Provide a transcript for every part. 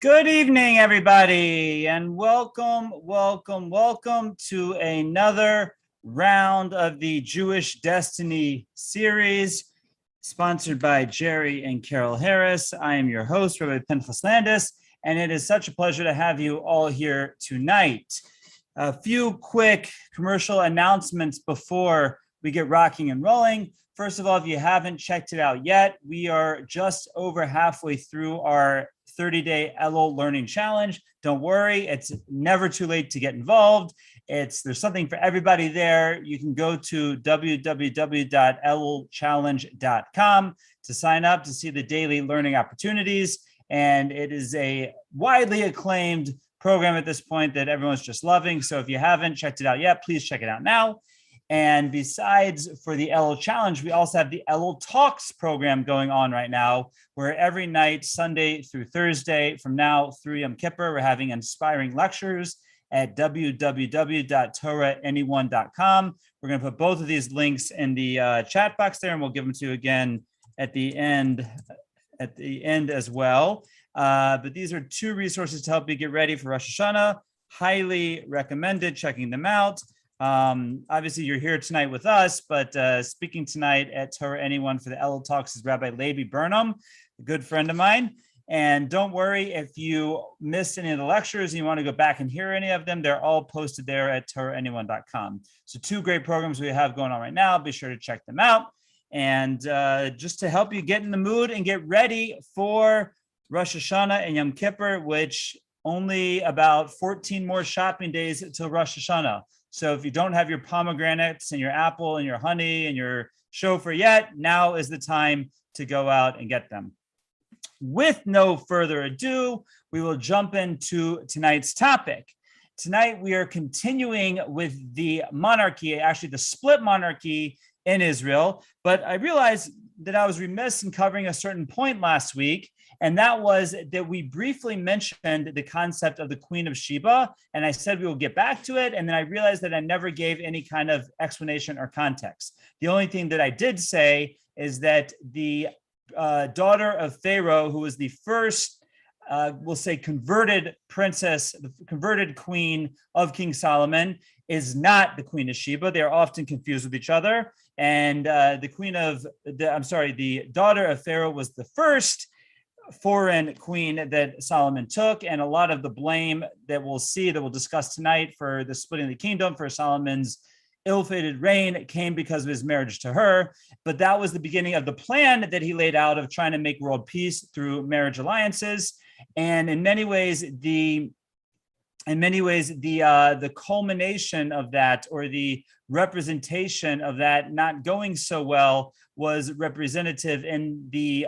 Good evening, everybody, and welcome to another round of the Jewish Destiny series, sponsored by Jerry and Carol Harris. I am your host, Rabbi Pinchas Landis, and it is such a pleasure to have you all here tonight. A few quick commercial announcements before we get rocking and rolling. First of all, if you haven't checked it out yet, we are just over halfway through our 30-day Elul Learning Challenge. Don't worry, it's never too late to get involved. There's something for everybody there. You can go to www.elulchallenge.com to sign up to see the daily learning opportunities. And it is a widely acclaimed program at this point that everyone's just loving. So if you haven't checked it out yet, please check it out now. And besides for the Elul Challenge, we also have the Elul Talks program going on right now, where every night, Sunday through Thursday, from now through Yom Kippur, we're having inspiring lectures at www.torahanyone.com. We're going to put both of these links in the chat box there, and we'll give them to you again at the end as well. But these are two resources to help you get ready for Rosh Hashanah. Highly recommended checking them out. Obviously, you're here tonight with us, but speaking tonight at Torah Anyone for the Elul Talks is Rabbi Levi Burnham, a good friend of mine. And don't worry, if you missed any of the lectures and you want to go back and hear any of them, they're all posted there at torahanyone.com. So two great programs we have going on right now. Be sure to check them out. And just to help you get in the mood and get ready for Rosh Hashanah and Yom Kippur, which only about 14 more shopping days until Rosh Hashanah. So if you don't have your pomegranates and your apple and your honey and your shofar yet, now is the time to go out and get them. With no further ado, we will jump into tonight's topic. Tonight, we are continuing with the monarchy, actually the split monarchy in Israel. But I realized that I was remiss in covering a certain point last week, and that was that we briefly mentioned the concept of the Queen of Sheba, and I said we will get back to it, and then I realized that I never gave any kind of explanation or context. The only thing that I did say is that the daughter of Pharaoh, who was the first, we'll say, converted princess, the converted queen of King Solomon, is not the Queen of Sheba. They are often confused with each other. And the daughter of Pharaoh was the first foreign queen that Solomon took, and a lot of the blame that we'll discuss tonight for the splitting of the kingdom, for Solomon's ill-fated reign, came because of his marriage to her. But that was the beginning of the plan that he laid out of trying to make world peace through marriage alliances. And in many ways, the culmination of that, or the representation of that not going so well, was representative in the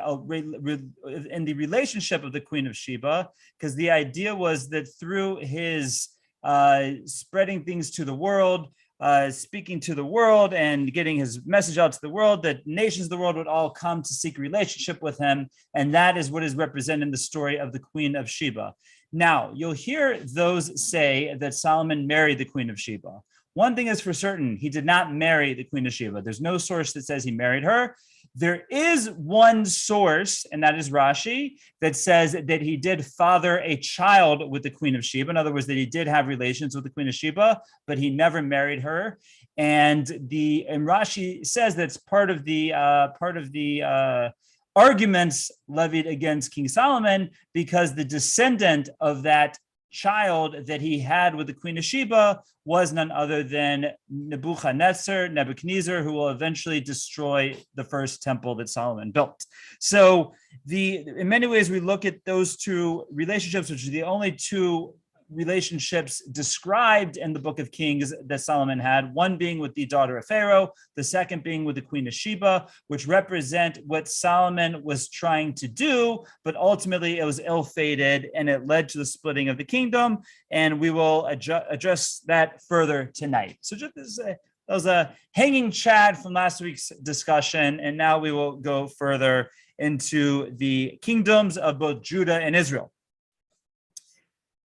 relationship of the Queen of Sheba, because the idea was that through his spreading things to the world, speaking to the world and getting his message out to the world, that nations of the world would all come to seek a relationship with him. And that is what is represented in the story of the Queen of Sheba. Now, you'll hear those say that Solomon married the Queen of Sheba. One thing is for certain, he did not marry the Queen of Sheba. There's no source that says he married her. There is one source, and that is Rashi, that says that he did father a child with the Queen of Sheba. In other words, that he did have relations with the Queen of Sheba, but he never married her. And Rashi says that's part of the arguments levied against King Solomon, because the descendant of that child that he had with the Queen of Sheba was none other than Nebuchadnezzar, who will eventually destroy the first temple that Solomon built. So in many ways, we look at those two relationships, which are the only two relationships described in the book of Kings that Solomon had, one being with the daughter of Pharaoh, the second being with the Queen of Sheba, which represent what Solomon was trying to do, but ultimately it was ill-fated and it led to the splitting of the kingdom, and we will address that further tonight. So just that was a hanging chat from last week's discussion, and now we will go further into the kingdoms of both Judah and Israel.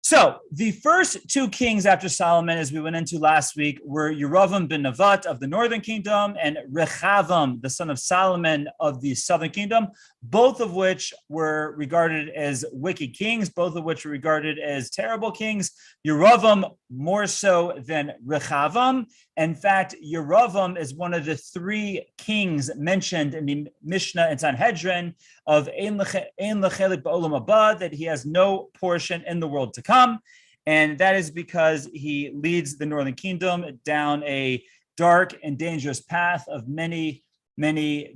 So the first two kings after Solomon, as we went into last week, were Yerovam ben Nevat of the northern kingdom and Rechavam, the son of Solomon of the southern kingdom, both of which were regarded as wicked kings, both of which were regarded as terrible kings. Yerovam more so than Rechavam. In fact, Yerovam is one of the three kings mentioned in the Mishnah and Sanhedrin of Ein Lechelik Ba'olam Haba, that he has no portion in the world to come. And that is because he leads the northern kingdom down a dark and dangerous path of many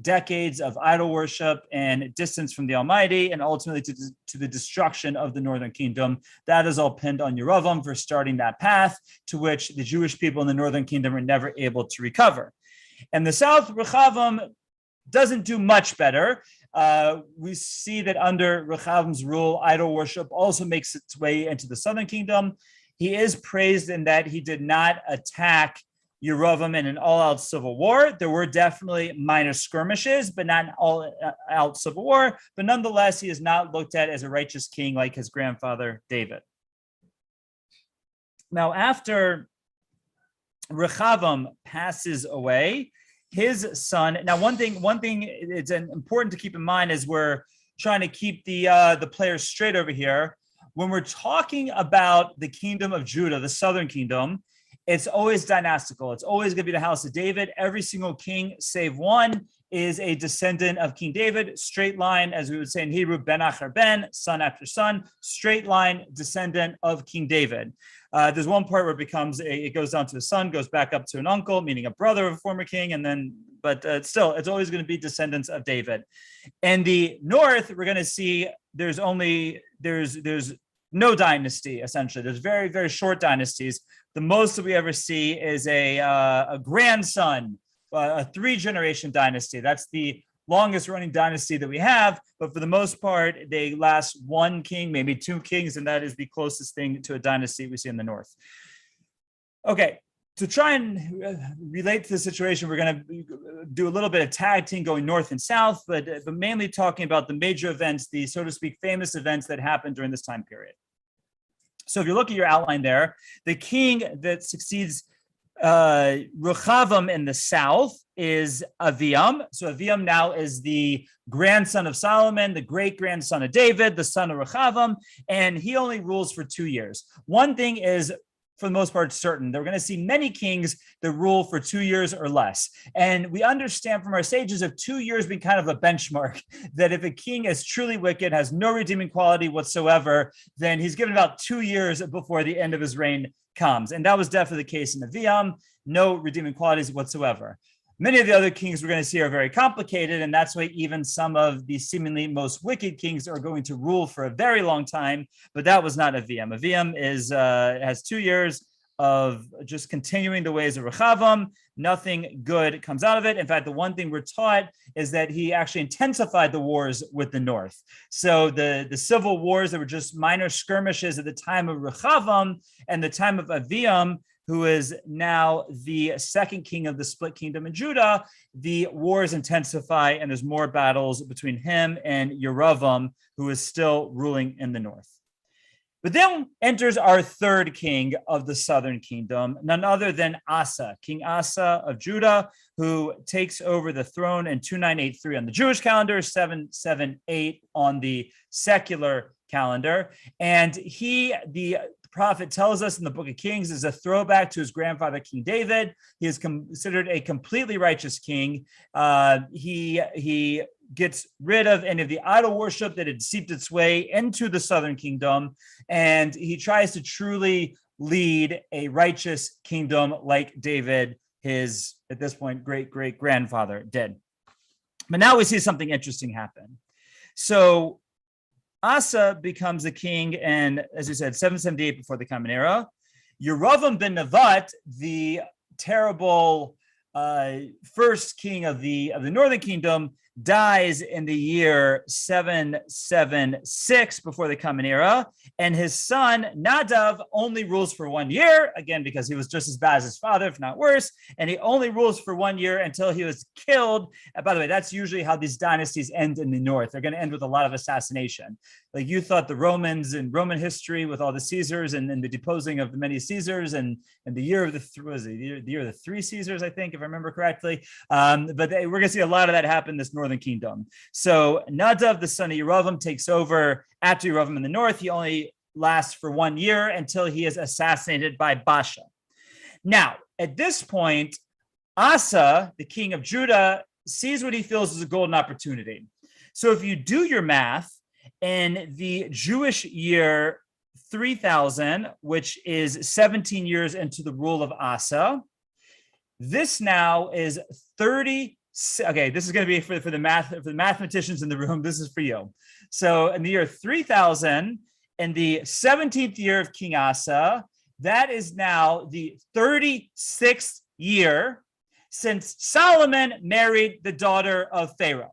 decades of idol worship and distance from the Almighty, and ultimately to the destruction of the northern kingdom. That is all pinned on Yerovam for starting that path, to which the Jewish people in the northern kingdom are never able to recover. And the south, Rechavam, doesn't do much better. We see that under Rechavam's rule, idol worship also makes its way into the southern kingdom. He is praised in that he did not attack Yerovam in an all-out civil war. There were definitely minor skirmishes, but not an all-out civil war. But nonetheless, he is not looked at as a righteous king like his grandfather David. Now, after Rechavam passes away, his son. Now, one thing it's important to keep in mind is we're trying to keep the players straight over here. When we're talking about the kingdom of Judah, the southern kingdom, it's always dynastical. It's always going to be the house of David. Every single king, save one, is a descendant of King David. Straight line, as we would say in Hebrew, ben achar ben, son after son, straight line descendant of King David. There's one part where it goes down to a son, goes back up to an uncle, meaning a brother of a former king, and then, but still, it's always going to be descendants of David. In the north, we're going to see there's no dynasty, essentially. There's very, very short dynasties. The most that we ever see is a grandson, a three-generation dynasty. That's the longest running dynasty that we have, but for the most part, they last one king, maybe two kings, and that is the closest thing to a dynasty we see in the north. Okay, to try and relate to the situation, we're going to do a little bit of tag team going north and south, but mainly talking about the major events, the, so to speak, famous events that happened during this time period. So if you look at your outline there, the king that succeeds Rechavam in the south is Aviam. So Aviam now is the grandson of Solomon, the great-grandson of David, the son of Rechavam, and he only rules for 2 years. One thing is, for the most part, certain. We're going to see many kings that rule for 2 years or less. And we understand from our sages of 2 years being kind of a benchmark, that if a king is truly wicked, has no redeeming quality whatsoever, then he's given about 2 years before the end of his reign comes. And that was definitely the case in Aviam, no redeeming qualities whatsoever. Many of the other kings we're going to see are very complicated, and that's why even some of the seemingly most wicked kings are going to rule for a very long time, but that was not Aviam. Aviam has 2 years of just continuing the ways of Rechavam. Nothing good comes out of it. In fact, the one thing we're taught is that he actually intensified the wars with the north. So the civil wars that were just minor skirmishes at the time of Rechavam and the time of Aviam, who is now the second king of the split kingdom in Judah, the wars intensify and there's more battles between him and Yerovam, who is still ruling in the north. But then enters our third king of the southern kingdom, none other than Asa, King Asa of Judah, who takes over the throne in 2983 on the Jewish calendar, 778 on the secular calendar. And the prophet tells us in the book of Kings is a throwback to his grandfather, King David. He is considered a completely righteous king. He gets rid of any of the idol worship that had seeped its way into the southern kingdom, and he tries to truly lead a righteous kingdom like David, his, at this point, great-great-grandfather did. But now we see something interesting happen. So Asa becomes the king, and as we said, 778 before the Common Era. Yerovam ben Nevat, the terrible first king of the northern kingdom, dies in the year 776 before the Common Era, and his son Nadav only rules for 1 year, again because he was just as bad as his father, if not worse, and he only rules for 1 year until he was killed. And by the way, that's usually how these dynasties end in the north. They're going to end with a lot of assassination. like you thought the Romans and Roman history with all the Caesars and the deposing of the many Caesars and the year of the year of the three Caesars, I think, if I remember correctly. But we're going to see a lot of that happen in this northern kingdom. So Nadav, the son of Yerovam, takes over after Yerovam in the north. He only lasts for 1 year until he is assassinated by Baasha. Now, at this point, Asa, the king of Judah, sees what he feels is a golden opportunity. So if you do your math, in the Jewish year 3000, which is 17 years into the rule of Asa, this now is 30. Okay, this is going to be for the mathematicians in the room. This is for you. So in the year 3000, in the 17th year of King Asa, that is now the 36th year since Solomon married the daughter of Pharaoh.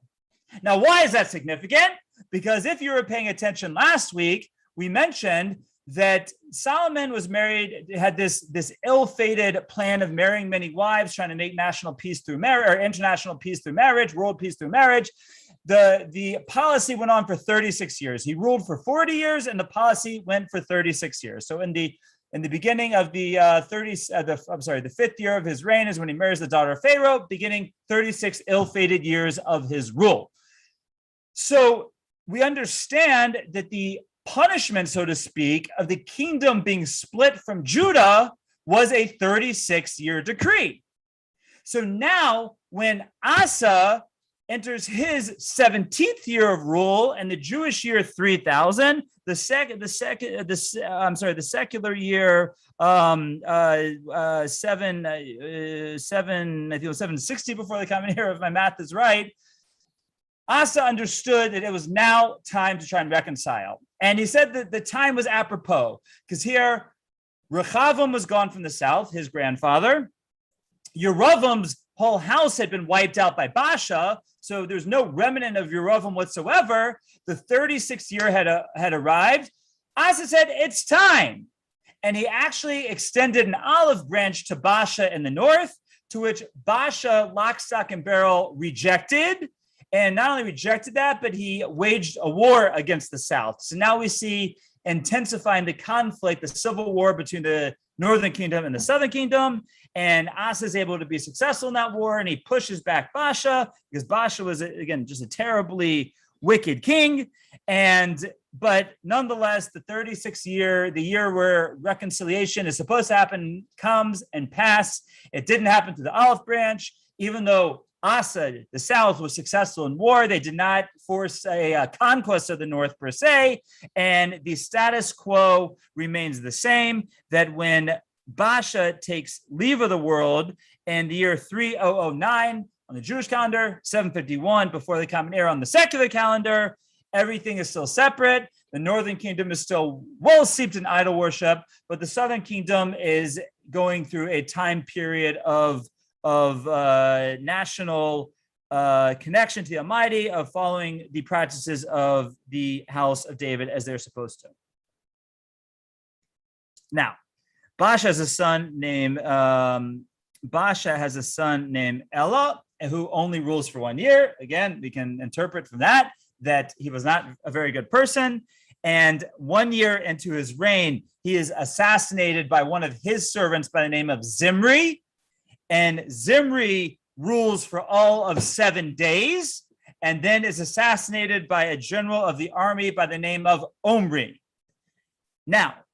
Now, why is that significant? Because if you were paying attention last week, we mentioned that Solomon was married, had this ill-fated plan of marrying many wives, trying to make national peace through marriage, or international peace through marriage, world peace through marriage. The policy went on for 36 years. He ruled for 40 years, and the policy went for 36 years. So in the beginning of the the 5th year of his reign is when he marries the daughter of Pharaoh, beginning 36 ill-fated years of his rule. So we understand that the punishment, so to speak, of the kingdom being split from Judah was a 36-year decree. So now when Asa enters his 17th year of rule and the Jewish year 3000, the secular year 760 before the common era, if my math is right, Asa understood that it was now time to try and reconcile. And he said that the time was apropos, because here, Rechavam was gone from the south, his grandfather. Yerovam's whole house had been wiped out by Baasha, so there's no remnant of Yerovam whatsoever. The 36th year had arrived. Asa said, it's time. And he actually extended an olive branch to Baasha in the north, to which Baasha, lock, stock, and barrel, rejected. And not only rejected that, but he waged a war against the South. So now we see intensifying the conflict, the civil war between the northern kingdom and the southern kingdom. And Asa is able to be successful in that war, and he pushes back Baasha, because Baasha was, again, just a terribly wicked king. But nonetheless, the 36th year, the year where reconciliation is supposed to happen, comes and passes. It didn't happen to the olive branch, even though Asa, the South, was successful in war. They did not force a conquest of the North per se, and the status quo remains the same, that when Baasha takes leave of the world in the year 3009 on the Jewish calendar, 751 before the Common Era on the secular calendar, everything is still separate. The northern kingdom is still well steeped in idol worship, but the southern kingdom is going through a time period of national connection to the Almighty, of following the practices of the house of David as they're supposed to. Now, Baasha has a son named Elah, who only rules for 1 year. Again, we can interpret from that he was not a very good person. And 1 year into his reign, he is assassinated by one of his servants by the name of Zimri. And Zimri rules for all of 7 days, and then is assassinated by a general of the army by the name of Omri. Now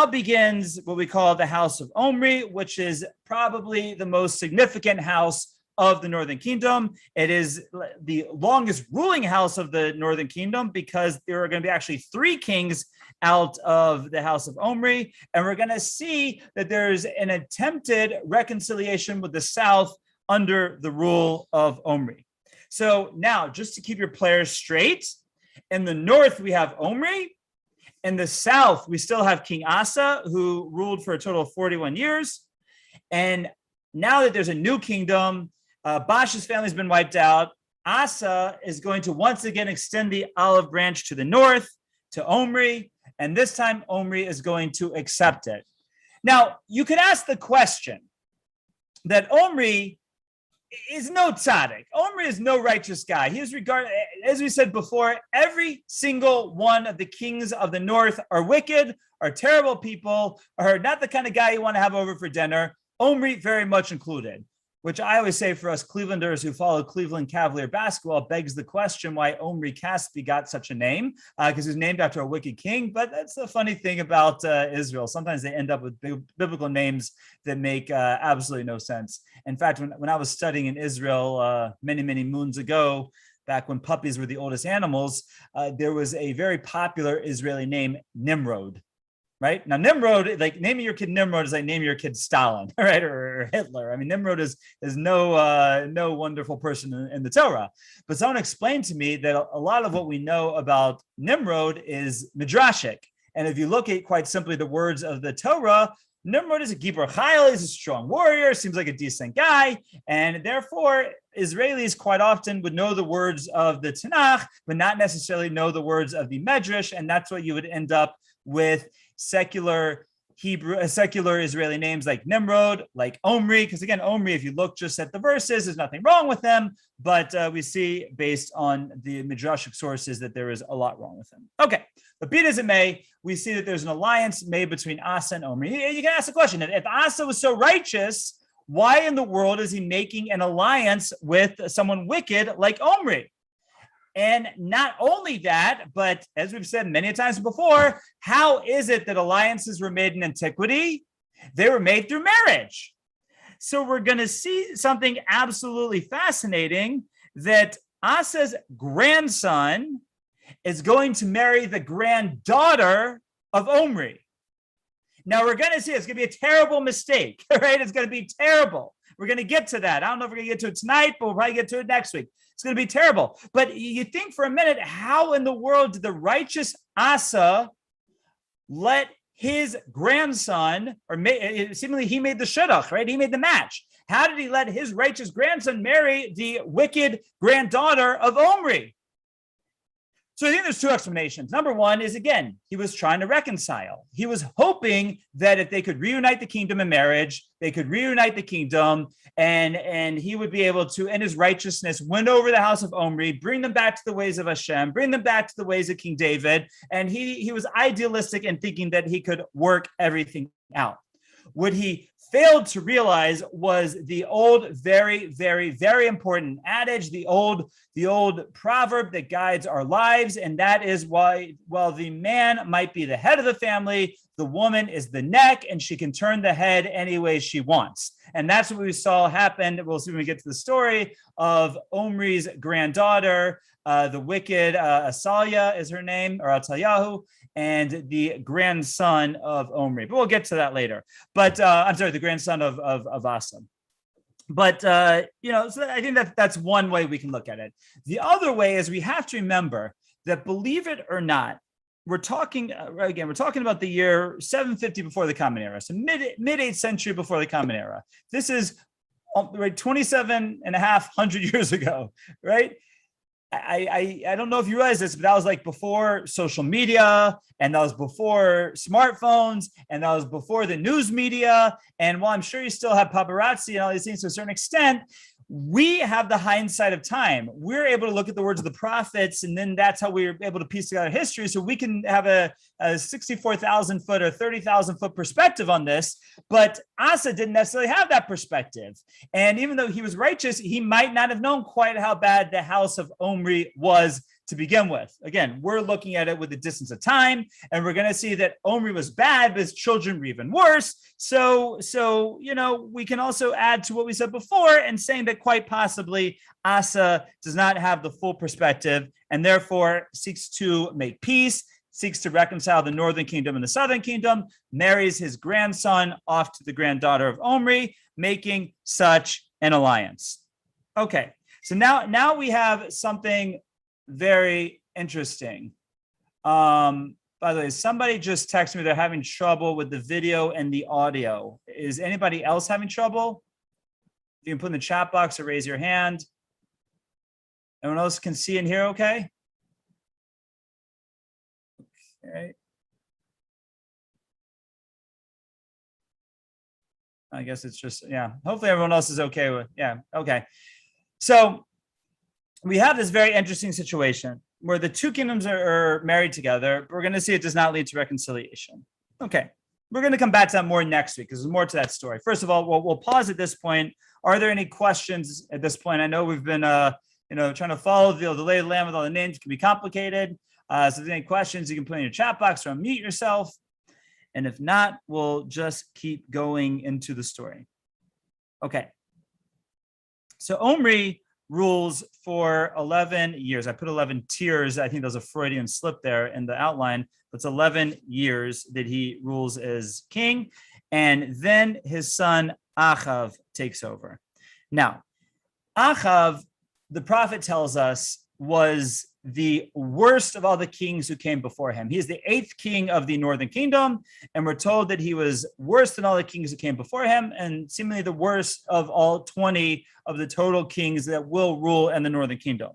begins what we call the House of Omri, which is probably the most significant house of the Northern Kingdom. It is the longest ruling house of the Northern Kingdom, because there are going to be actually 3 kings out of the House of Omri. And we're going to see that there's an attempted reconciliation with the South under the rule of Omri. So now, just to keep your players straight, in the north, we have Omri. In the south, we still have King Asa, who ruled for a total of 41 years. And now that there's a new kingdom, Baasha's family has been wiped out. Asa is going to once again extend the olive branch to the north, to Omri, and this time Omri is going to accept it. Now, you could ask the question that Omri is no tzaddik. Omri is no righteous guy. He is regarded, as we said before, every single one of the kings of the north are wicked, are terrible people, are not the kind of guy you want to have over for dinner. Omri very much included, which I always say for us Clevelanders who follow Cleveland Cavalier basketball begs the question why Omri Caspi got such a name, because he was named after a wicked king. But that's the funny thing about Israel. Sometimes they end up with biblical names that make absolutely no sense. In fact, when I was studying in Israel many, many moons ago, back when puppies were the oldest animals, there was a very popular Israeli name, Nimrod. Right now, Nimrod, like naming your kid Nimrod is like naming your kid Stalin, right, or Hitler. I mean, Nimrod is no wonderful person in the Torah. But someone explained to me that a lot of what we know about Nimrod is midrashic, and if you look at quite simply the words of the Torah, Nimrod is a Gibor Chayil, he's a strong warrior, seems like a decent guy, and therefore Israelis quite often would know the words of the Tanakh, but not necessarily know the words of the Medrash, and that's what you would end up with secular Israeli names like Nimrod, like Omri, because again, Omri, if you look just at the verses, there's nothing wrong with them, but we see based on the midrashic sources that there is a lot wrong with them. Okay, but be it as it may, we see that there's an alliance made between Asa and Omri. You can ask the question, if Asa was so righteous, why in the world is he making an alliance with someone wicked like Omri? And not only that, but as we've said many times before, how is it that alliances were made in antiquity? They were made through marriage. So we're going to see something absolutely fascinating, that Asa's grandson is going to marry the granddaughter of Omri. Now we're going to see it's going to be a terrible mistake, right? It's going to be terrible. We're going to get to that. I don't know if we're going to get to it tonight, but we'll probably get to it next week. It's going to be terrible. But you think for a minute, how in the world did the righteous Asa let his grandson, or seemingly he made the shidduch, right? He made the match. How did he let his righteous grandson marry the wicked granddaughter of Omri? So I think there's two explanations. Number one is, again, he was trying to reconcile. He was hoping that if they could reunite the kingdom in marriage, they could reunite the kingdom, and he would be able to, in his righteousness, win over the house of Omri, bring them back to the ways of Hashem, bring them back to the ways of King David. And he was idealistic in thinking that he could work everything out. What he failed to realize was the old, very, very, very important adage, the old proverb that guides our lives, and that is why, while the man might be the head of the family, the woman is the neck, and she can turn the head any way she wants. And that's what we saw happen. We'll see when we get to the story of Omri's granddaughter, the wicked Asalia is her name, or Atalyahu, and the grandson of Omri. But we'll get to that later. But I'm sorry, the grandson of Asa. But, so I think that's one way we can look at it. The other way is we have to remember that, believe it or not, we're talking about the year 750 before the Common Era, so mid 8th century before the Common Era. This is right 27,500 years ago, right? I don't know if you realize this, but that was like before social media, and that was before smartphones, and that was before the news media. And while I'm sure you still have paparazzi and all these things to a certain extent, we have the hindsight of time. We're able to look at the words of the prophets, and then that's how we're able to piece together history. So we can have a 64,000 foot or 30,000 foot perspective on this. But Asa didn't necessarily have that perspective. And even though he was righteous, he might not have known quite how bad the house of Omri was to begin with. Again, we're looking at it with the distance of time, and we're going to see that Omri was bad, but his children were even worse. So we can also add to what we said before and saying that quite possibly Asa does not have the full perspective, and therefore seeks to make peace, seeks to reconcile the northern kingdom and the southern kingdom, marries his grandson off to the granddaughter of Omri, making such an alliance. Okay, so now we have something very interesting. By the way, somebody just texted me they're having trouble with the video and the audio. Is anybody else having trouble? If you can put in the chat box or raise your hand. Everyone else can see and hear okay? Okay. I guess it's just, yeah. Hopefully everyone else is okay with, yeah. Okay. So we have this very interesting situation where the two kingdoms are married together. We're going to see it does not lead to reconciliation. Okay. We're going to come back to that more next week because there's more to that story. First of all, we'll pause at this point. Are there any questions at this point? I know we've been, trying to follow the lay of the land with all the names. It can be complicated. So if there's any questions, you can put in your chat box or unmute yourself. And if not, we'll just keep going into the story. Okay. So Omri rules for 11 years. I put 11 tiers. I think there's a Freudian slip there in the outline. It's 11 years that he rules as king. And then his son Achav takes over. Now, Achav, the prophet tells us, was the worst of all the kings who came before him. He's the 8th king of the northern kingdom, and we're told that he was worse than all the kings who came before him, and seemingly the worst of all 20 of the total kings that will rule in the northern kingdom.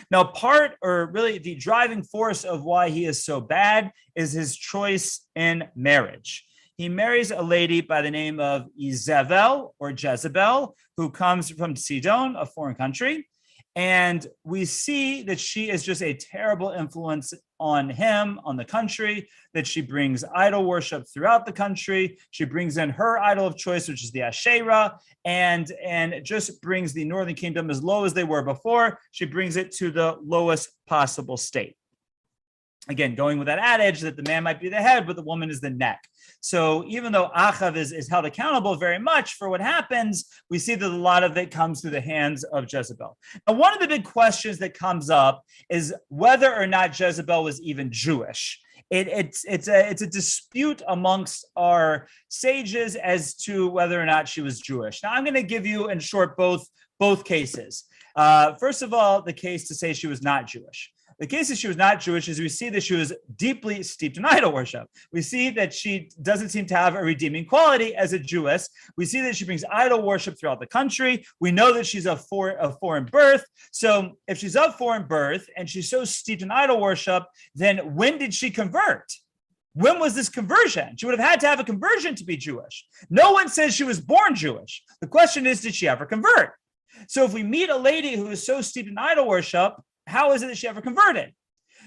Now, part, or really the driving force of why he is so bad, is his choice in marriage. He marries a lady by the name of Izebel, or Jezebel, who comes from Sidon, a foreign country. And we see that she is just a terrible influence on him, on the country, that she brings idol worship throughout the country. She brings in her idol of choice, which is the Asherah, and just brings the northern kingdom as low as they were before. She brings it to the lowest possible state. Again, going with that adage that the man might be the head, but the woman is the neck. So even though Achav is held accountable very much for what happens, we see that a lot of it comes through the hands of Jezebel. Now, one of the big questions that comes up is whether or not Jezebel was even Jewish. It's a dispute amongst our sages as to whether or not she was Jewish. Now, I'm going to give you, in short, both cases. First of all, the case to say she was not Jewish. The case that she was not Jewish is we see that she was deeply steeped in idol worship. We see that she doesn't seem to have a redeeming quality as a Jewess. We see that she brings idol worship throughout the country. We know that she's of foreign birth. So if she's of foreign birth and she's so steeped in idol worship, then when did she convert? When was this conversion? She would have had to have a conversion to be Jewish. No one says she was born Jewish. The question is, did she ever convert? So if we meet a lady who is so steeped in idol worship, how is it that she ever converted?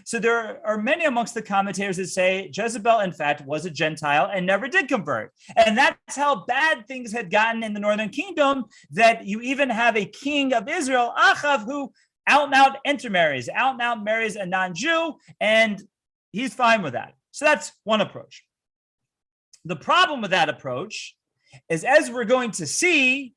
So there are many amongst the commentators that say Jezebel, in fact, was a Gentile and never did convert. And that's how bad things had gotten in the northern kingdom, that you even have a king of Israel, Achav, who out and out intermarries, out and out marries a non-Jew, and he's fine with that. So that's one approach. The problem with that approach is, as we're going to see,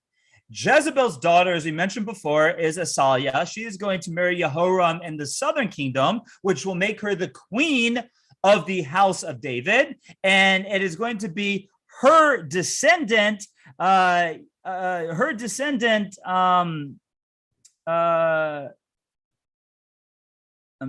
Jezebel's daughter, as we mentioned before, is Athaliah. She is going to marry Jehoram in the southern kingdom, which will make her the queen of the house of David. And it is going to be her descendant, I'm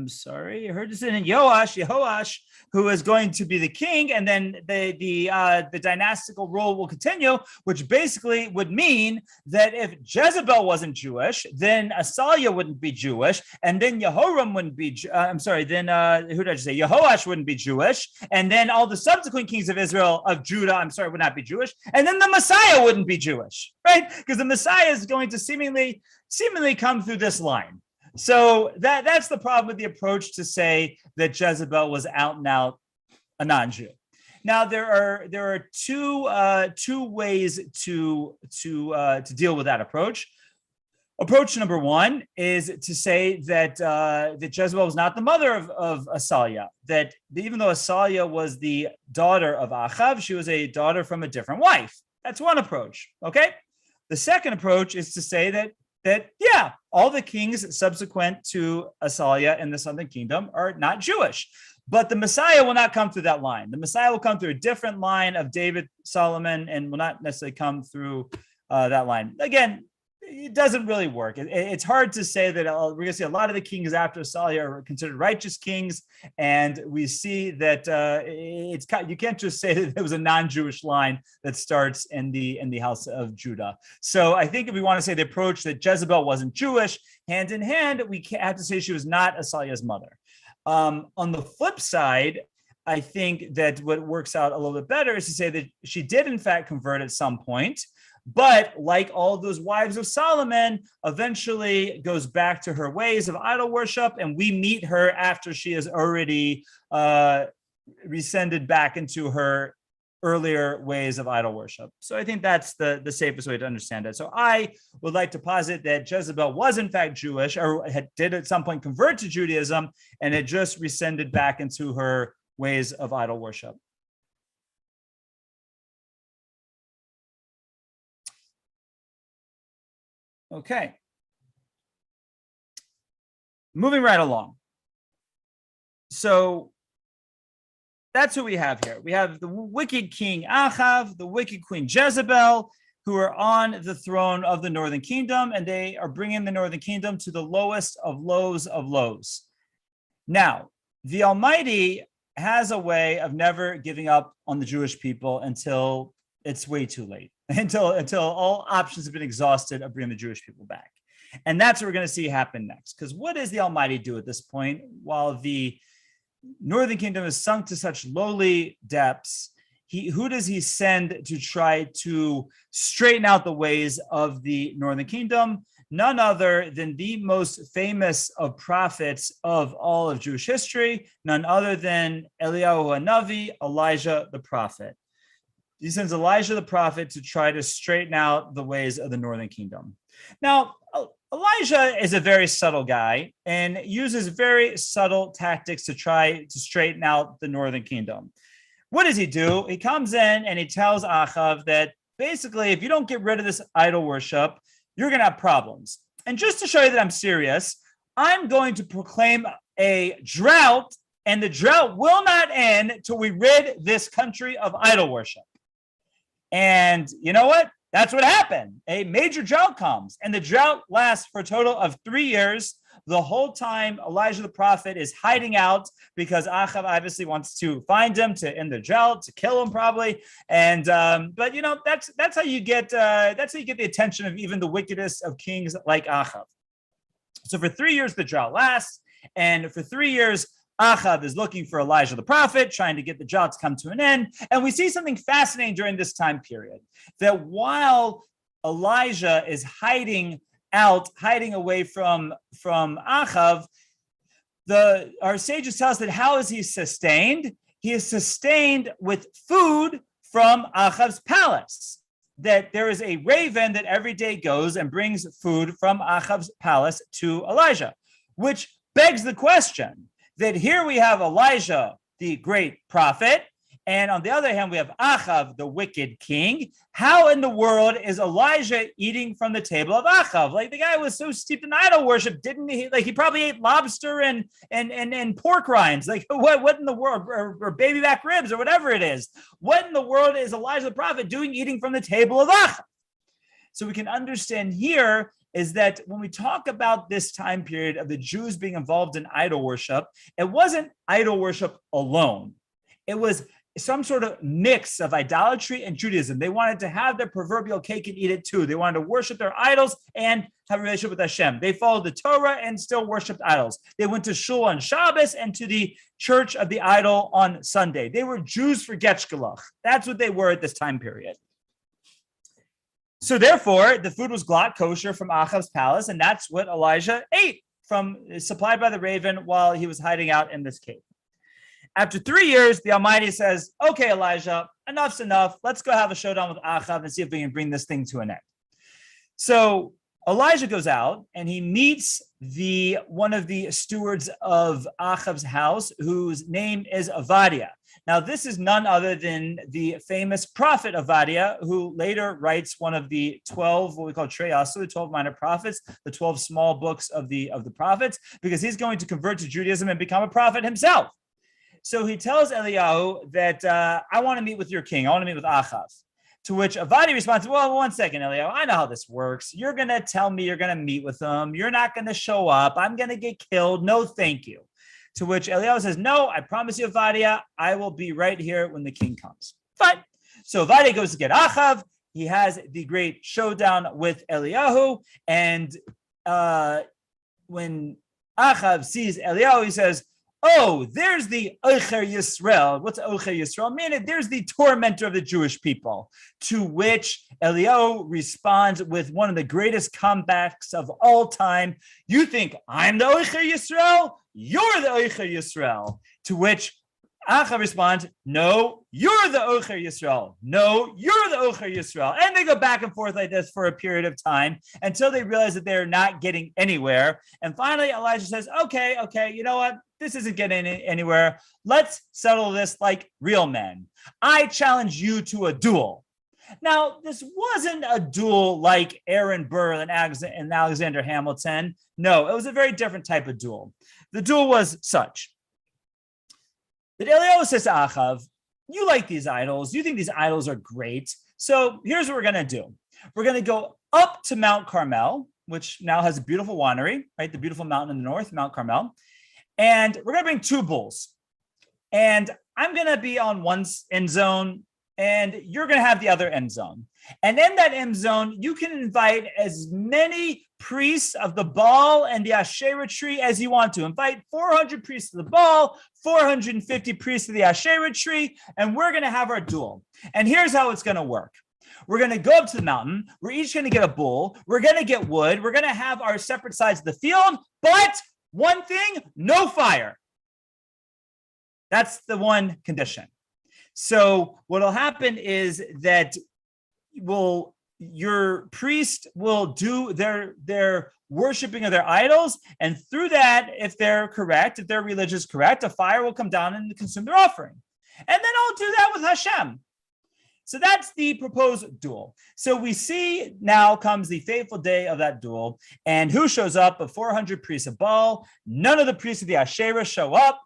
sorry, her descendant Jehoash, who is going to be the king, and then the dynastical rule will continue, which basically would mean that if Jezebel wasn't Jewish, then Athaliah wouldn't be Jewish, and then Jehoram wouldn't be. Who did I say? Jehoash wouldn't be Jewish, and then all the subsequent kings of Israel, of Judah, would not be Jewish, and then the Messiah wouldn't be Jewish, right? Because the Messiah is going to seemingly come through this line. So that's the problem with the approach to say that Jezebel was out and out a non-Jew. Now there are two ways to deal with that approach. Approach number one is to say that Jezebel was not the mother of Athaliah. That even though Athaliah was the daughter of Achav, she was a daughter from a different wife. That's one approach. Okay. The second approach is to say that all the kings subsequent to Athaliah in the southern kingdom are not Jewish, but the Messiah will not come through that line. The Messiah will come through a different line of David, Solomon, and will not necessarily come through that line. Again, it doesn't really work. It's hard to say that we're going to see a lot of the kings after Athaliah are considered righteous kings, and we see that you can't just say that there was a non-Jewish line that starts in the house of Judah. So I think if we want to say the approach that Jezebel wasn't Jewish, hand in hand, we have to say she was not Athaliah's mother. On the flip side, I think that what works out a little bit better is to say that she did in fact convert at some point, but like all those wives of Solomon, eventually goes back to her ways of idol worship, and we meet her after she has already rescinded back into her earlier ways of idol worship. So I think that's the safest way to understand it. So I would like to posit that Jezebel was in fact Jewish, or did at some point convert to Judaism, and it just rescinded back into her ways of idol worship. Okay. Moving right along. So that's who we have here. We have the wicked king Achav, the wicked queen Jezebel, who are on the throne of the northern kingdom, and they are bringing the northern kingdom to the lowest of lows of lows. Now, the Almighty has a way of never giving up on the Jewish people until it's way too late, until all options have been exhausted of bringing the Jewish people back. And that's what we're going to see happen next. Because what does the Almighty do at this point? While the northern kingdom is sunk to such lowly depths, who does he send to try to straighten out the ways of the northern kingdom? None other than the most famous of prophets of all of Jewish history, none other than Eliyahu Hanavi, Elijah the prophet. He sends Elijah the prophet to try to straighten out the ways of the northern kingdom. Now, Elijah is a very subtle guy and uses very subtle tactics to try to straighten out the northern kingdom. What does he do? He comes in and he tells Achav that basically, if you don't get rid of this idol worship, you're going to have problems. And just to show you that I'm serious, I'm going to proclaim a drought, and the drought will not end till we rid this country of idol worship. And you know what? That's what happened. A major drought comes, and the drought lasts for a total of 3 years. The whole time, Elijah the prophet is hiding out because Achav obviously wants to find him to end the drought, to kill him probably. And but you know that's how you get the attention of even the wickedest of kings like Achav. So for 3 years the drought lasts, and for 3 years Achav is looking for Elijah the prophet, trying to get the drought to come to an end. And we see something fascinating during this time period, that while Elijah is hiding away from Achav, our sages tell us that how is he sustained? He is sustained with food from Achav's palace. That there is a raven that every day goes and brings food from Achav's palace to Elijah, which begs the question that here we have Elijah, the great prophet, and on the other hand, we have Achav, the wicked king. How in the world is Elijah eating from the table of Achav? Like, the guy was so steeped in idol worship, didn't he? Like, he probably ate lobster and pork rinds. Like, what in the world, or baby back ribs, or whatever it is. What in the world is Elijah the prophet doing eating from the table of Achav? So we can understand here is that when we talk about this time period of the Jews being involved in idol worship, it wasn't idol worship alone. It was some sort of mix of idolatry and Judaism. They wanted to have their proverbial cake and eat it too. They wanted to worship their idols and have a relationship with Hashem. They followed the Torah and still worshiped idols. They went to shul on Shabbos and to the church of the idol on Sunday. They were Jews for Getchgelach. That's what they were at this time period. So therefore, the food was glot kosher from Achav's palace, and that's what Elijah ate supplied by the raven while he was hiding out in this cave. After 3 years, the Almighty says, okay, Elijah, enough's enough. Let's go have a showdown with Achav and see if we can bring this thing to an end. So Elijah goes out and he meets one of the stewards of Achav's house, whose name is Avadiah. Now, this is none other than the famous prophet Avadiah, who later writes one of the 12, what we call Treyasu, the 12 minor prophets, the 12 small books of the prophets, because he's going to convert to Judaism and become a prophet himself. So he tells Eliyahu that I want to meet with your king. I want to meet with Achav. To which Avadiah responds, well, one second, Eliyahu, I know how this works. You're going to tell me you're going to meet with him. You're not going to show up. I'm going to get killed. No, thank you. To which Eliyahu says, no, I promise you, Avadiah, I will be right here when the king comes. Fine. So Avadiah goes to get Achav. He has the great showdown with Eliyahu. And when Achav sees Eliyahu, he says, oh, there's the Ocher Yisrael. What's Ocher Yisrael? Meaning there's the tormentor of the Jewish people. To which Eliyahu responds with one of the greatest comebacks of all time. You think I'm the Ocher Yisrael? You're the Ocher Yisrael. To which Acha responds, no, you're the Ocher Yisrael. No, you're the Ocher Yisrael. And they go back and forth like this for a period of time until they realize that they're not getting anywhere. And finally, Elijah says, okay, you know what? This isn't getting anywhere. Let's settle this like real men. I challenge you to a duel. Now, this wasn't a duel like Aaron Burr and Alexander Hamilton. No, it was a very different type of duel. The duel was such that Eliyahu says to Achav, you like these idols. You think these idols are great. So here's what we're going to do. We're going to go up to Mount Carmel, which now has a beautiful winery, right? The beautiful mountain in the north, Mount Carmel. And we're going to bring 2 bulls. And I'm going to be on one end zone, and you're going to have the other end zone. And in that end zone, you can invite as many priests of the Baal and the Asherah tree as you want to. Invite 400 priests of the Baal, 450 priests of the Asherah tree, and we're going to have our duel. And here's how it's going to work. We're going to go up to the mountain. We're each going to get a bull. We're going to get wood. We're going to have our separate sides of the field. But one thing, no fire. That's the one condition. So what'll happen is that your priest will do their worshiping of their idols, and through that, if they're correct, if their religion is correct, a fire will come down and consume their offering. And then I'll do that with Hashem. So that's the proposed duel. So we see now comes the fateful day of that duel, and who shows up? Of 400 priests of Baal. None of the priests of the Asherah show up.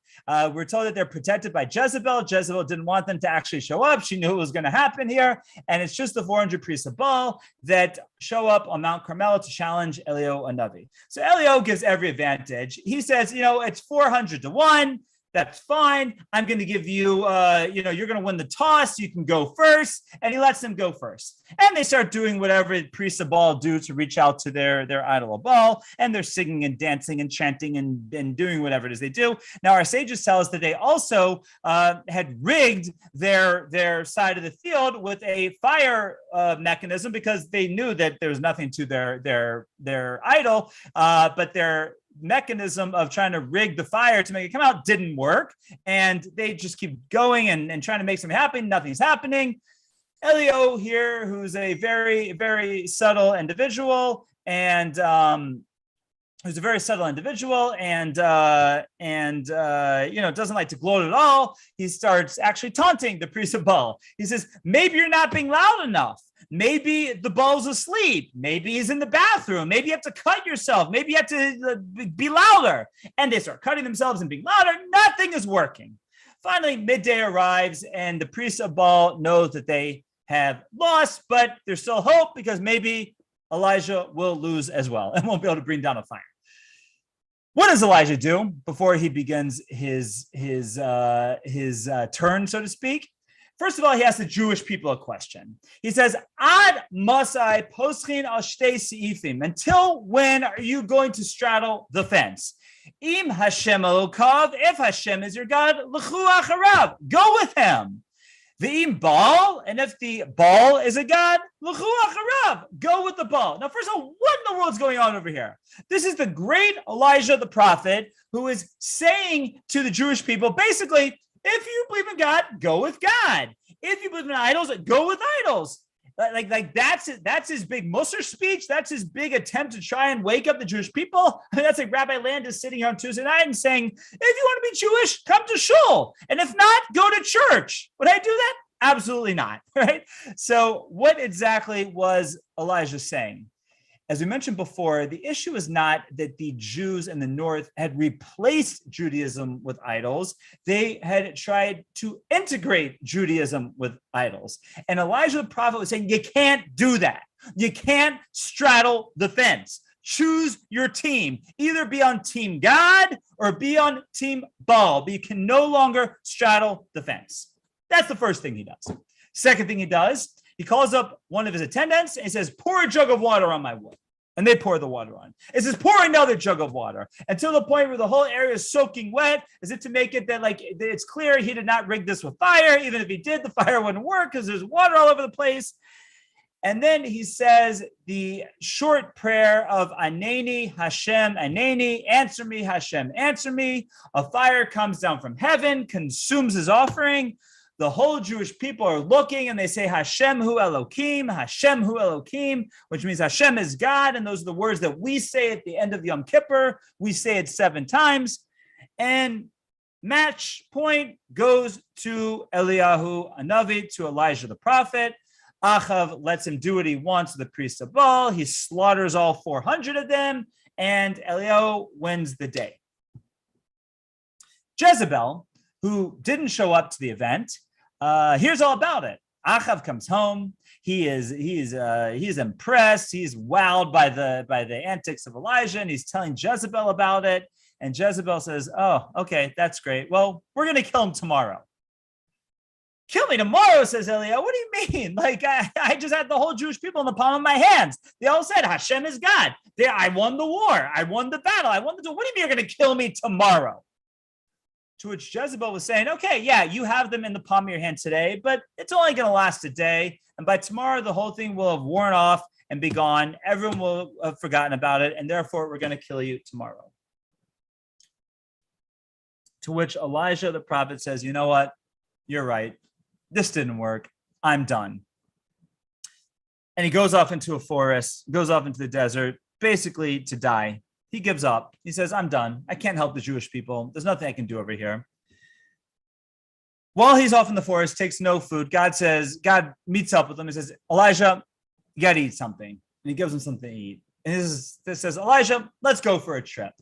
We're told that they're protected by Jezebel. Jezebel didn't want them to actually show up. She knew it was going to happen here. And it's just the 400 priests of Baal that show up on Mount Carmel to challenge Eliyahu Hanavi. So Eliyahu gives every advantage. He says, it's 400 to 1. That's fine. I'm going to give you, you're going to win the toss. You can go first. And he lets them go first. And they start doing whatever priests of Baal do to reach out to their idol of Baal. And they're singing and dancing and chanting and doing whatever it is they do. Now, our sages tell us that they also had rigged their side of the field with a fire mechanism, because they knew that there was nothing to their idol, but their mechanism of trying to rig the fire to make it come out didn't work, and they just keep going and trying to make something happen. Nothing's happening. Eliyahu here, who's a very, very subtle individual, and doesn't like to gloat at all. He starts actually taunting the priest of Baal. He says, maybe you're not being loud enough. Maybe the Baal's asleep. Maybe he's in the bathroom. Maybe you have to cut yourself. Maybe you have to be louder. And they start cutting themselves and being louder. Nothing is working. Finally, midday arrives, and the priests of Baal know that they have lost, but there's still hope, because maybe Elijah will lose as well and won't be able to bring down a fire. What does Elijah do before he begins his turn, so to speak? First of all, he asks the Jewish people a question. He says, Ad masai poschin al shtei seifim. Until when are you going to straddle the fence? Im Hashem elokav, if Hashem is your God, l'chu acharav, go with him. V'im Baal, and if the Baal is a god, l'chu acharav, go with the Baal. Now, first of all, what in the world is going on over here? This is the great Elijah the prophet, who is saying to the Jewish people, basically, if you believe in God, go with God. If you believe in idols, go with idols. Like that's his big Musar speech. That's his big attempt to try and wake up the Jewish people. That's like Rabbi Landis sitting here on Tuesday night and saying, if you want to be Jewish, come to shul. And if not, go to church. Would I do that? Absolutely not. Right? So what exactly was Elijah saying? As we mentioned before, the issue is not that the Jews in the north had replaced Judaism with idols. They had tried to integrate Judaism with idols. And Elijah the prophet was saying, you can't do that. You can't straddle the fence. Choose your team. Either be on Team God or be on Team Baal, but you can no longer straddle the fence. That's the first thing he does. Second thing he does, he calls up one of his attendants and he says, pour a jug of water on my wood. And they pour the water on. It says, pour another jug of water until the point where the whole area is soaking wet, as if to make it that it's clear he did not rig this with fire. Even if he did, the fire wouldn't work because there's water all over the place. And then he says the short prayer of Aneni, Hashem, Aneni, answer me, Hashem, answer me. A fire comes down from heaven, consumes his offering. The whole Jewish people are looking and they say, Hashem hu Elokim, Hashem hu Elokim, which means Hashem is God. And those are the words that we say at the end of Yom Kippur. We say it 7 times. And match point goes to Eliyahu Hanavi, to Elijah the prophet. Achav lets him do what he wants to the priest of Baal. He slaughters all 400 of them, and Eliyahu wins the day. Jezebel, who didn't show up to the event, here's all about it. Achav comes home. He's impressed. He's wowed by the antics of Elijah, and he's telling Jezebel about it. And Jezebel says, "Oh, okay, that's great. Well, we're going to kill him tomorrow." Kill me tomorrow, says Eliyahu. What do you mean? I just had the whole Jewish people in the palm of my hands. They all said, Hashem is God. I won the war. I won the battle. I won the duel. What do you mean you're going to kill me tomorrow? To which Jezebel was saying, okay, yeah, you have them in the palm of your hand today, but it's only going to last a day. And by tomorrow, the whole thing will have worn off and be gone. Everyone will have forgotten about it. And therefore, we're going to kill you tomorrow. To which Elijah, the prophet, says, you know what? You're right. This didn't work. I'm done. And he goes off into a forest, goes off into the desert, basically to die. He gives up. He says, I'm done. I can't help the Jewish people. There's nothing I can do over here. While he's off in the forest, takes no food. God meets up with him. He says, Elijah, you got to eat something. And he gives him something to eat. And this says, Elijah, let's go for a trip.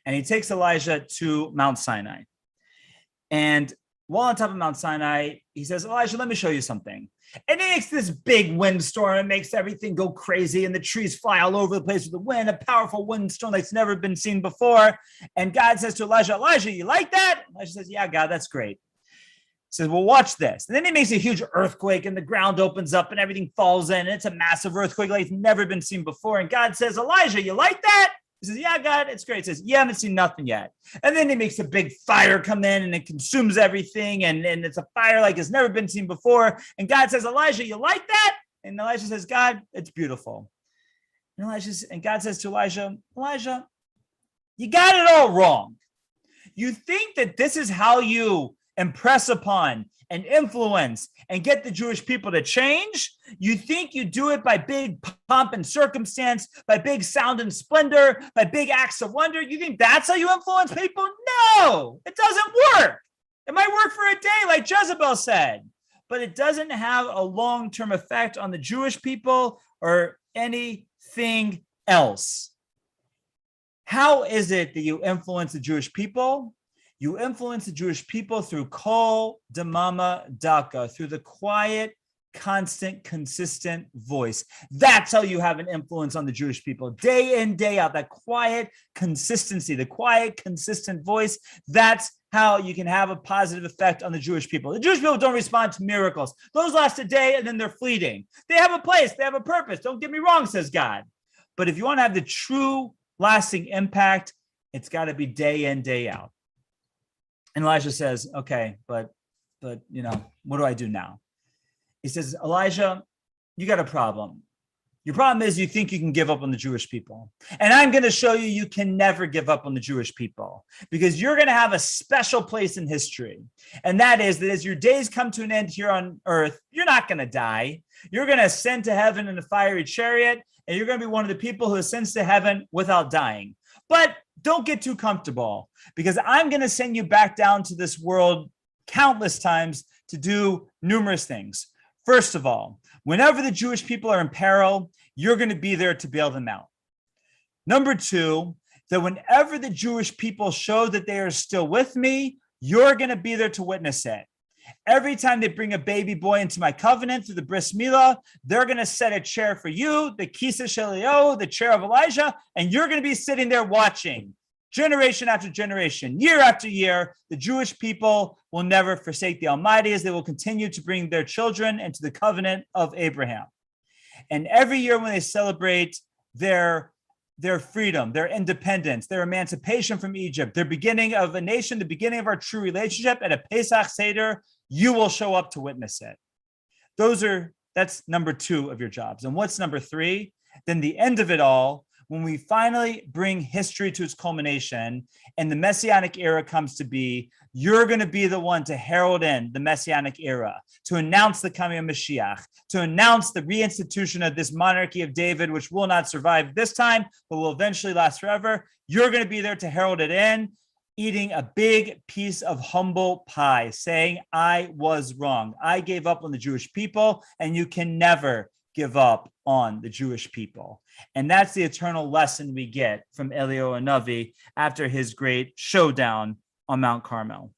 And he takes Elijah to Mount Sinai. And while on top of Mount Sinai, he says, Elijah, let me show you something. And he makes this big windstorm and makes everything go crazy. And the trees fly all over the place with the wind, a powerful windstorm that's never been seen before. And God says to Elijah, Elijah, you like that? Elijah says, yeah, God, that's great. He says, well, watch this. And then he makes a huge earthquake and the ground opens up and everything falls in. And it's a massive earthquake like it's never been seen before. And God says, Elijah, you like that? He says, yeah, God, it's great. He says, you haven't seen nothing yet. And then he makes a big fire come in and it consumes everything. And it's a fire like it's never been seen before. And God says, Elijah, you like that? And Elijah says, God, it's beautiful. And God says to Elijah, Elijah, you got it all wrong. You think that this is how you impress upon and influence and get the Jewish people to change? You think you do it by big pomp and circumstance, by big sound and splendor, by big acts of wonder? You think that's how you influence people? No, it doesn't work. It might work for a day, like Jezebel said, but it doesn't have a long-term effect on the Jewish people or anything else. How is it that you influence the Jewish people? You influence the Jewish people through kol demama daka, through the quiet, constant, consistent voice. That's how you have an influence on the Jewish people. Day in, day out, that quiet consistency, the quiet, consistent voice. That's how you can have a positive effect on the Jewish people. The Jewish people don't respond to miracles. Those last a day and then they're fleeting. They have a place, they have a purpose. Don't get me wrong, says God. But if you want to have the true lasting impact, it's got to be day in, day out. And Elijah says, okay, but what do I do now? He says, Elijah, you got a problem. Your problem is you think you can give up on the Jewish people. And I'm going to show you you can never give up on the Jewish people because you're going to have a special place in history. And that is that as your days come to an end here on earth, you're not going to die. You're going to ascend to heaven in a fiery chariot, and you're going to be one of the people who ascends to heaven without dying. But don't get too comfortable because I'm going to send you back down to this world countless times to do numerous things. First of all, whenever the Jewish people are in peril, you're going to be there to bail them out. Number two, that whenever the Jewish people show that they are still with me, you're going to be there to witness it. Every time they bring a baby boy into my covenant through the bris milah, they're going to set a chair for you, the kisa shelio, the chair of Elijah, and you're going to be sitting there watching. Generation after generation, year after year, the Jewish people will never forsake the Almighty as they will continue to bring their children into the covenant of Abraham. And every year when they celebrate their their freedom, their independence, their emancipation from Egypt, their beginning of a nation, the beginning of our true relationship at a Pesach Seder, you will show up to witness it. That's number 2 of your jobs. And what's number 3? Then the end of it all, when we finally bring history to its culmination and the Messianic era comes to be, you're going to be the one to herald in the Messianic era, to announce the coming of Mashiach, to announce the reinstitution of this monarchy of David, which will not survive this time, but will eventually last forever. You're going to be there to herald it in, eating a big piece of humble pie, saying, I was wrong. I gave up on the Jewish people, and you can never give up on the Jewish people. And that's the eternal lesson we get from Eliyahu Hanavi after his great showdown on Mount Carmel.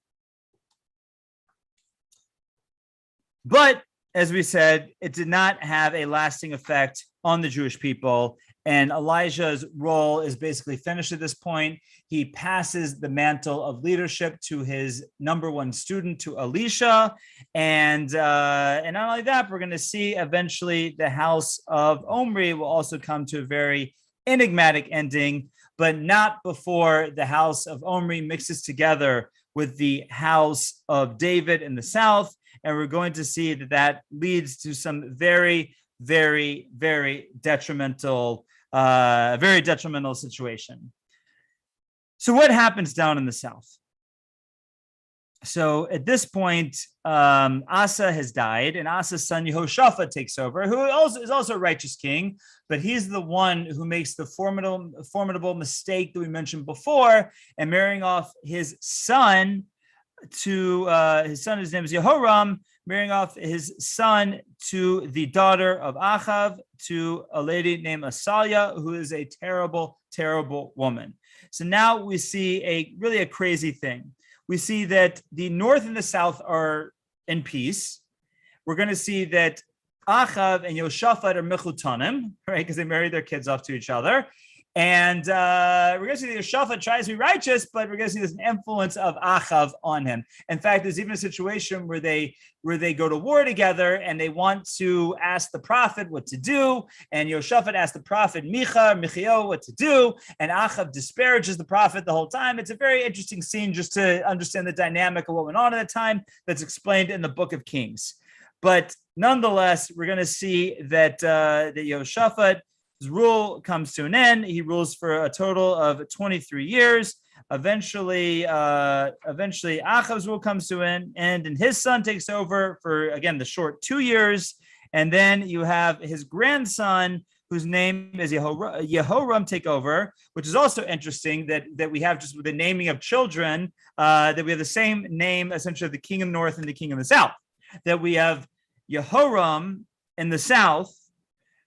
But as we said, it did not have a lasting effect on the Jewish people. And Elijah's role is basically finished at this point. He passes the mantle of leadership to his number 1 student, to Elisha. And not only that, we're going to see eventually the House of Omri will also come to a very enigmatic ending, but not before the House of Omri mixes together with the House of David in the south. And we're going to see that that leads to some very, very, very detrimental situation. So what happens down in the south? So at this point, Asa has died, and Asa's son Yehoshaphat takes over, who is also a righteous king, but he's the one who makes the formidable mistake that we mentioned before, and marrying off his son to his name is Yehoram, marrying off his son to the daughter of Achav, to a lady named Asalia, who is a terrible, terrible woman. So now we see a crazy thing. We see that the north and the south are in peace. We're going to see that Achav and Yehoshaphat are mechutanim, right? Because they married their kids off to each other. And we're going to see that Yehoshaphat tries to be righteous, but we're going to see there's an influence of Achav on him. In fact, there's even a situation where they go to war together and they want to ask the prophet what to do. And Yehoshaphat asks the prophet Michio what to do. And Achav disparages the prophet the whole time. It's a very interesting scene just to understand the dynamic of what went on at the time that's explained in the Book of Kings. But nonetheless, we're going to see that Yehoshaphat, his rule comes to an end. He rules for a total of 23 years. Eventually, Achav's rule comes to an end, and his son takes over for, again, the short 2 years. And then you have his grandson, whose name is Yehoram, take over, which is also interesting that we have just with the naming of children, that we have the same name, essentially, of the king of the north and the king of the south. That we have Yehoram in the south,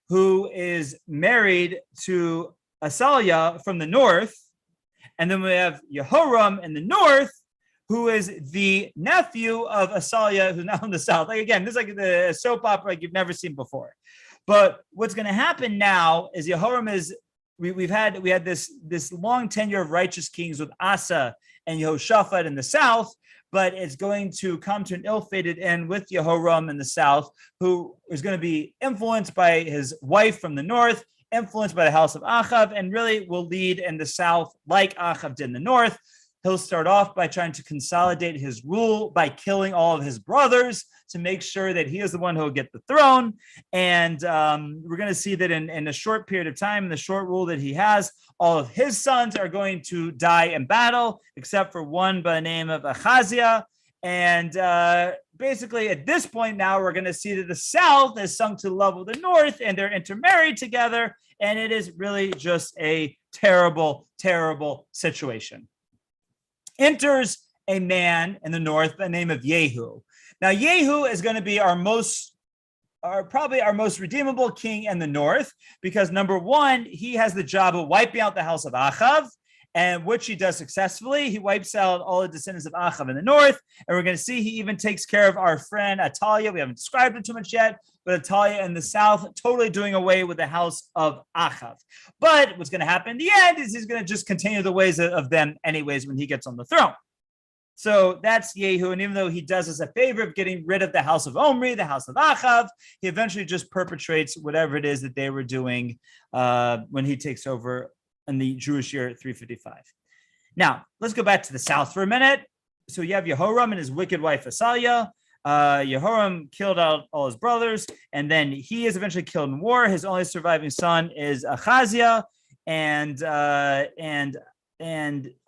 who is married to Asalia from the north. And then we have Yehoram in the north, who is the nephew of Asalia, who's now in the south. Like, again, this is like the soap opera like you've never seen before. But what's going to happen now is Yehoram is, we had this long tenure of righteous kings with Asa and Yehoshaphat in the south, but it's going to come to an ill-fated end with Yehoram in the south, who is going to be influenced by his wife from the north, influenced by the house of Achav, and really will lead in the south like Achav did in the north. He'll start off by trying to consolidate his rule by killing all of his brothers to make sure that he is the one who will get the throne. And we're going to see that in a short period of time, in the short rule that he has, all of his sons are going to die in battle, except for one by the name of Achaziah. And basically, at this point now, we're going to see that the south has sunk to the level of the north, and they're intermarried together. And it is really just a terrible, terrible situation. Enters a man in the north by the name of Yehu. Now, Yehu is going to be probably our most redeemable king in the north, because number one, he has the job of wiping out the house of Achav, and which he does successfully. He wipes out all the descendants of Achav in the north, and we're going to see he even takes care of our friend Atalia. We haven't described it too much yet, but Atalia in the south, totally doing away with the house of Achav. But what's going to happen in the end is he's going to just continue the ways of them anyways when he gets on the throne. So that's Yehu, and even though he does us a favor of getting rid of the house of Omri, the house of Achav, he eventually just perpetrates whatever it is that they were doing when he takes over in the Jewish year 355. Now, let's go back to the south for a minute. So you have Yehoram and his wicked wife Athaliah. Yehoram killed out all his brothers, and then he is eventually killed in war. His only surviving son is Achaziah, and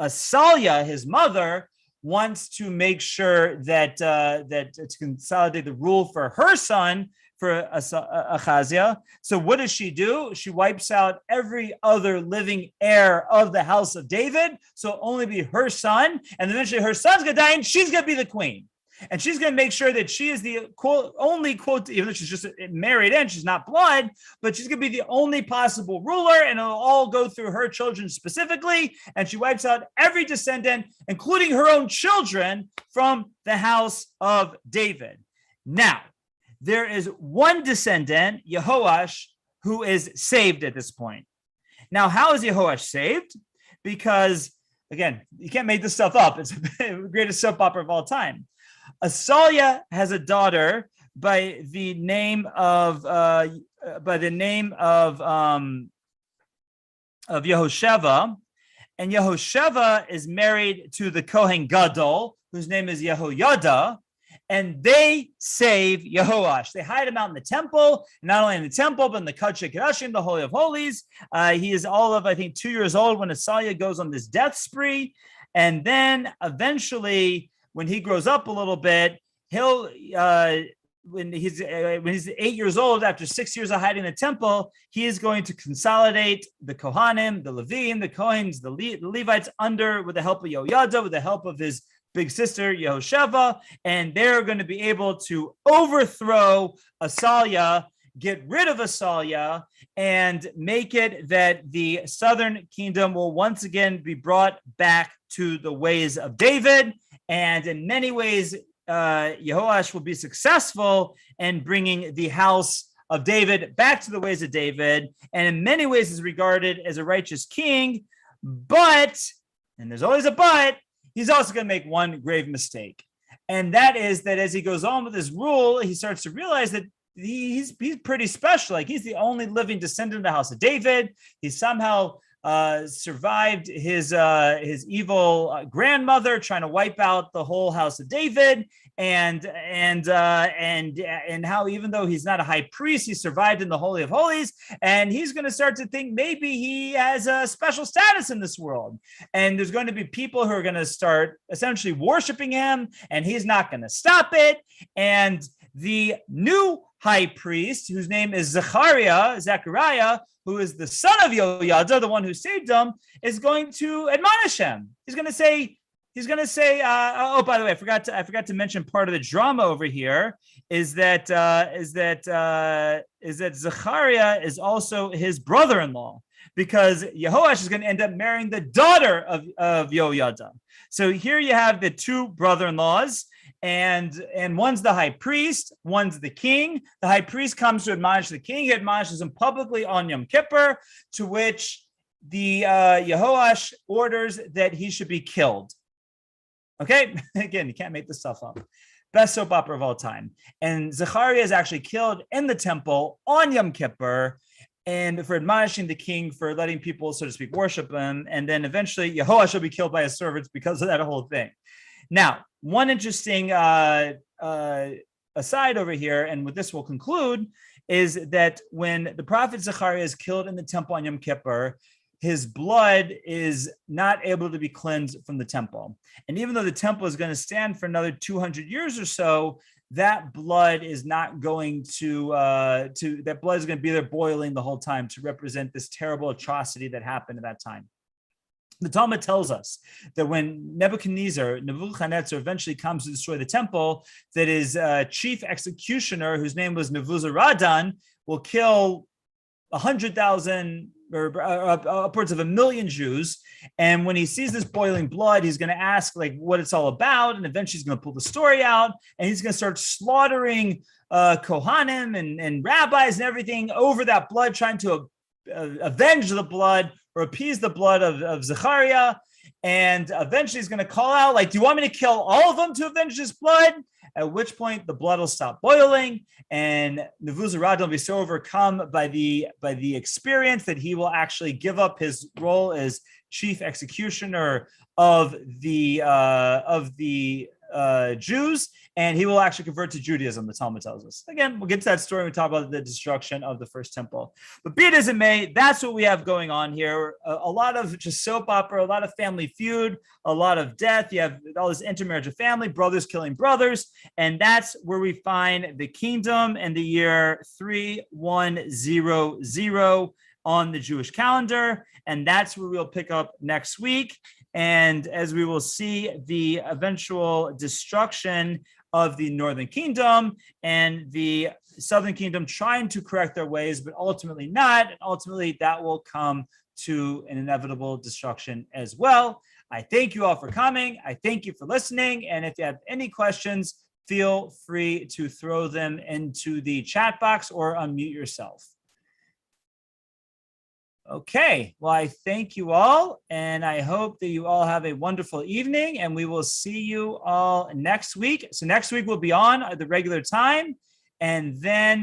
Athaliah, his mother, wants to make sure that to consolidate the rule for her son, for Achaziah. So what does she do? She wipes out every other living heir of the house of David. So only be her son, and eventually her son's gonna die, and she's gonna be the queen. And she's going to make sure that she is the only quote, even though she's just married in, she's not blood, but she's going to be the only possible ruler, and it'll all go through her children specifically. And she wipes out every descendant, including her own children, from the house of David. Now, there is one descendant, Yehoash, who is saved at this point. Now, how is Yehoash saved? Because, again, you can't make this stuff up. It's the greatest soap opera of all time. Athaliah has a daughter by the name of Yehosheva, and Yehosheva is married to the Kohen Gadol, whose name is Yehoyada, and they save Yehoash. They hide him out in the temple, not only in the temple, but in the Kodesh Kodashim, the Holy of Holies. He is all of, I think, 2 years old when Athaliah goes on this death spree, and then eventually, when he grows up a little bit, he'll when he's 8 years old, after 6 years of hiding in the temple, he is going to consolidate the Kohanim, the Levim, the Kohens, the Levites under, with the help of Yehoyada, with the help of his big sister Yehosheva, and they're going to be able to overthrow Athaliah, get rid of Athaliah, and make it that the southern kingdom will once again be brought back to the ways of David. And in many ways, Yehoash will be successful in bringing the house of David back to the ways of David, and in many ways is regarded as a righteous king. But, and there's always a but, he's also going to make one grave mistake. And that is that as he goes on with his rule, he starts to realize that he's pretty special. Like, he's the only living descendant of the house of David. He somehow survived his evil grandmother trying to wipe out the whole house of David, and how even though he's not a high priest, he survived in the Holy of Holies, and he's going to start to think maybe he has a special status in this world, and there's going to be people who are going to start essentially worshiping him, and he's not going to stop it. And the new high priest, whose name is Zechariah, who is the son of Yehoyada, the one who saved him, is going to admonish him. He's going to say, oh, by the way, I forgot to mention part of the drama over here is that Zechariah is also his brother-in-law, because Yehoash is going to end up marrying the daughter of Yehoyada. So here you have the two brother-in-laws, and one's the high priest, one's the king. The high priest comes to admonish the king. He admonishes him publicly on Yom Kippur, to which the Yehoash orders that he should be killed. Okay, again, you can't make this stuff up. Best soap opera of all time. And Zechariah is actually killed in the temple on Yom Kippur, and for admonishing the king for letting people, so to speak, worship him. And then eventually Yehoash will be killed by his servants because of that whole thing. Now, one interesting aside over here, and with this we'll conclude, is that when the prophet Zechariah is killed in the temple on Yom Kippur, his blood is not able to be cleansed from the temple. And even though the temple is going to stand for another 200 years or so, that blood is not going that blood is going to be there boiling the whole time to represent this terrible atrocity that happened at that time. The Talmud tells us that when Nebuchadnezzar eventually comes to destroy the temple, that his chief executioner, whose name was Nebuzaradan, will kill 100,000 or upwards of 1 million Jews. And when he sees this boiling blood, he's going to ask like what it's all about. And eventually he's going to pull the story out, and he's going to start slaughtering Kohanim and rabbis and everything over that blood, trying to avenge the blood or appease the blood of Zechariah. And eventually he's going to call out, like, do you want me to kill all of them to avenge this blood? At which point the blood will stop boiling, and Nebuzaradan will be so overcome by the experience that he will actually give up his role as chief executioner of the Jews, and he will actually convert to Judaism, the Talmud tells us. Again, we'll get to that story when we talk about the destruction of the first temple. But be it as it may, that's what we have going on here. A lot of just soap opera, a lot of family feud, a lot of death. You have all this intermarriage of family, brothers killing brothers, and that's where we find the kingdom in the year 3100 on the Jewish calendar, and that's where we'll pick up next week. And as we will see, the eventual destruction of the northern kingdom and the southern kingdom trying to correct their ways, but ultimately not. And ultimately, that will come to an inevitable destruction as well. I thank you all for coming. I thank you for listening. And if you have any questions, feel free to throw them into the chat box or unmute yourself. Okay, well, I thank you all, and I hope that you all have a wonderful evening, and we will see you all next week. So next week we'll be on at the regular time, and then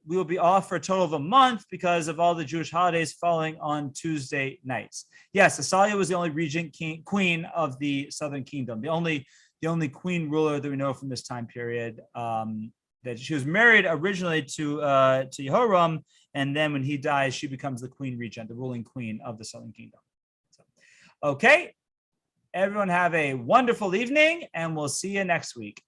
we will be off for a total of a month because of all the Jewish holidays falling on Tuesday nights. Yes, Asalia was the only regent queen of the Southern Kingdom, the only queen ruler that we know from this time period. That she was married originally to Jehoram, and then when he dies, she becomes the queen regent, the ruling queen of the Southern Kingdom. So, okay, everyone have a wonderful evening, and we'll see you next week.